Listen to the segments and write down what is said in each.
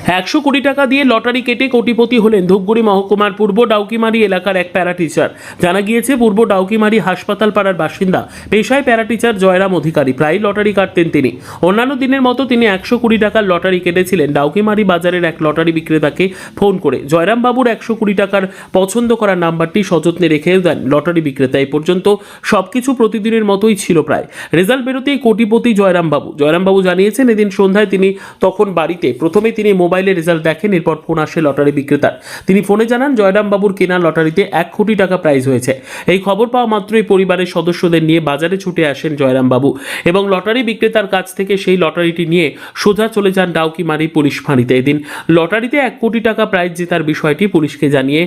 100 কোটি টাকা দিয়ে লটারি কেটে কোটিপতি হলেন ধূপগুড়ি মহকুমার পূর্ব ডাউকিমারি এলাকার এক প্যারা টিচার। জানা গিয়েছে পূর্ব ডাউকিমারি হাসপাতাল পাড়ার বাসিন্দা, পেশায় প্যারা টিচার জয়রাম অধিকারী। প্রায় লটারি কাটতেন তিনি। অন্যান্য দিনের মতো তিনি 100 কোটি টাকার লটারি কেটেছিলেন। ডাউকিমারি বাজারের এক লটারি বিক্রেতাকে ফোন করে জয়রাম বাবুর 100 কোটি টাকার পছন্দ করা নাম্বারটি সযত্নে রেখে দেন লটারি বিক্রেতা। এই পর্যন্ত সবকিছু প্রতিদিনের মতোই ছিল প্রায়। রেজাল্ট বেরোতেই কোটিপতি জয়রাম বাবু জানিয়েছেন এদিন সন্ধ্যায় তিনি তখন বাড়িতে। প্রথমে তিনি মোবাইলে রেজাল্ট দেখেন, এরপর ফোন আসে লটারি বিক্রেতার। তিনি ফোনে জানান জয়রাম বাবুর কেনা লটারিতে 1 কোটি টাকা প্রাইজ হয়েছে। এই খবর পাওয়া মাত্রই পরিবারের সদস্যদের নিয়ে বাজারে ছুটে আসেন জয়রাম বাবু এবং লটারি বিক্রেতার কাছ থেকে সেই লটারিটি নিয়ে সোজা চলে যান ডাউকিমারি পুলিশ ফাঁড়িতে। এদিন লটারিতে 1 কোটি টাকা প্রাইজ জেতার বিষয়টি পুলিশকে জানিয়ে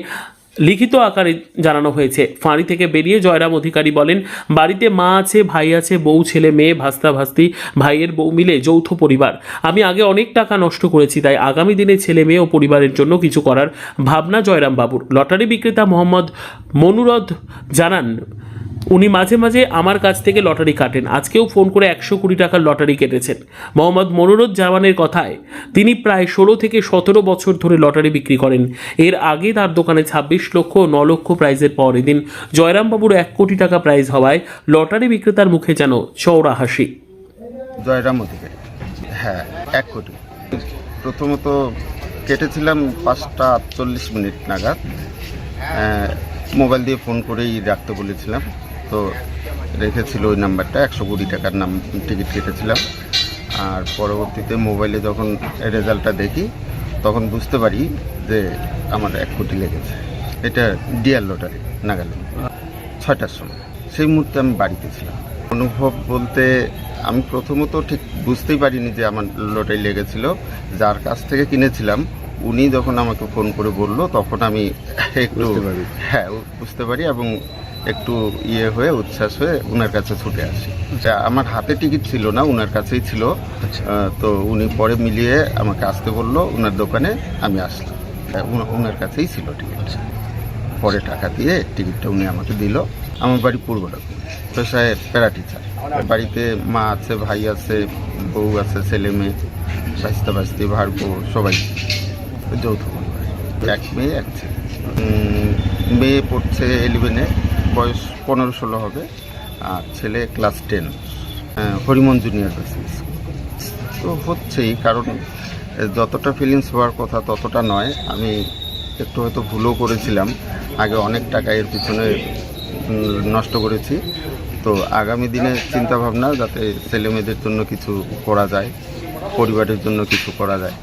লিখিত আকারে জানানো হয়েছে। ফাঁড়ি থেকে বেরিয়ে জয়রাম অধিকারী বলেন, বাড়িতে মা আছে, ভাই আছে, বউ, ছেলে, মেয়ে, ভাস্তা ভাস্তি, ভাইয়ের বউ মিলে যৌথ পরিবার। আমি আগে অনেক টাকা নষ্ট করেছি, তাই আগামী দিনে ছেলে মেয়ে ও পরিবারের জন্য কিছু করার ভাবনা জয়রাম বাবুর। লটারি বিক্রেতা মোহাম্মদ মনুরদ জানান, উনি মাঝে মাঝে আমার কাছ থেকে লটারি কাটেন। আজকেও ফোন করে 100 কোটি টাকার লটারি কেটেছেন। মোহাম্মদ মনুরদ জামানের কথায় তিনি প্রায় 16 থেকে 17 বছর ধরে লটারি বিক্রি করেন। এর আগে তার দোকানে 26 লক্ষ ও 9 লক্ষ প্রাইজের পর এদিন জয়রামবাবুর 1 কোটি টাকা প্রাইজ হওয়ায় লটারি বিক্রেতার মুখে যেন চওড়া হাসি। জয়রাম অধিকারী, হ্যাঁ 1 কোটি। প্রথমত কেটেছিলাম 5টা 48 মিনিট নাগাদ। মোবাইল দিয়ে ফোন করেই রাখতে বলেছিলাম, তো রেখেছিল ওই নাম্বারটা। 100 কোটি টাকার টিকিট কেটেছিলাম। আর পরবর্তীতে মোবাইলে যখন রেজাল্টটা দেখি তখন বুঝতে পারি যে আমার 1 কোটি লেগেছে। এটা ডিয়ার লটারি নাগাল্যান্ড, 6টার সময়। সেই মুহূর্তে আমি বাড়িতে ছিলাম। অনুভব বলতে আমি প্রথমত ঠিক বুঝতেই পারিনি যে আমার লটারি লেগেছিল। যার কাছ থেকে কিনেছিলাম উনি যখন আমাকে ফোন করে বললো তখন আমি একটু বুঝতে পারি এবং একটু হয়ে উচ্ছ্বাস হয়ে ওনার কাছে ছুটে আসি। আমার হাতে টিকিট ছিল না, ওনার কাছেই ছিল। তো উনি পরে মিলিয়ে আমাকে আসতে বললো ওনার দোকানে, আমি আসলাম। ওনার কাছেই ছিল টিকিট। পরে টাকা দিয়ে টিকিটটা উনি আমাকে দিল। আমার বাড়ি পূর্ব ডাউকিমারি, পেশায় প্যারা টিচার। বাড়িতে মা আছে, ভাই আছে, বউ আছে, ছেলে মেয়ে, ভাস্তা ভাস্তি, ভাড়বো, সবাই যৌথ পরিবার। 1 মেয়ে 1 ছেলে। মেয়ে পড়ছে 11-এ, বয়স 15-16 হবে। আর ছেলে ক্লাস 10, হরিমন জুনিয়র বেসিস। তো হচ্ছেই, কারণ যতটা ফিলিংস হওয়ার কথা ততটা নয়। আমি একটু হয়তো ভুলও করেছিলাম, আগে অনেক টাকা এর পিছনে নষ্ট করেছি। তো আগামী দিনে চিন্তাভাবনা যাতে ছেলে মেয়েদের জন্য কিছু করা যায়, পরিবারের জন্য কিছু করা যায়।